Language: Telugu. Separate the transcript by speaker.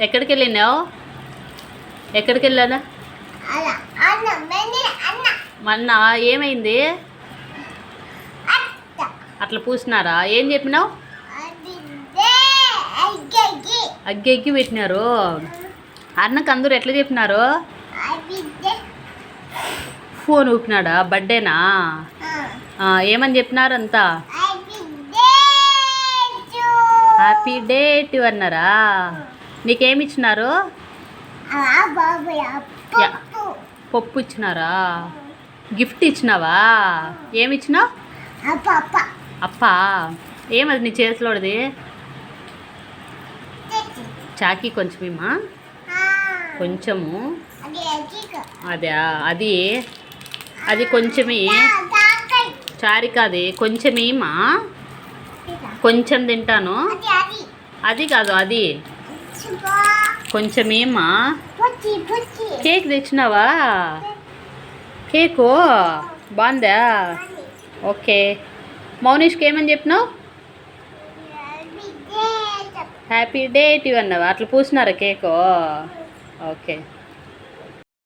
Speaker 1: ఎక్కడికి వెళ్ళినావు? ఎక్కడికి వెళ్ళానా? మొన్న ఏమైంది? అట్లా పూసినారా? ఏం చెప్పినావు? అగ్గి ఎగ్గి పెట్టినారు. అన్నకు అందరూ ఎట్లా చెప్పినారు? ఫోన్ ఊపినాడా? బర్త్డేనా? ఏమని చెప్పినారు అంతా? హ్యాపీ డే టు అన్నారా? నీకేమి ఇచ్చినారు? పప్పు ఇచ్చినారా? గిఫ్ట్ ఇచ్చినావా? ఏమి ఇచ్చినావు? అప్పా. ఏమది నీ చేతిలోది? చాకీ కొంచెమేమా? కొంచెము. అదే అది కొంచెమే. చారిక అది కొంచెమేమా? కొంచెం తింటాను. అది కాదు, అది కొంచెమేమా? కేక్ తెచ్చినావా? కేకు బాగుందా? ఓకే. మౌనిష్కి ఏమని చెప్పినావు? హ్యాపీ డే టు అన్నావా? అట్లా పూసినారా కేకు? ఓకే.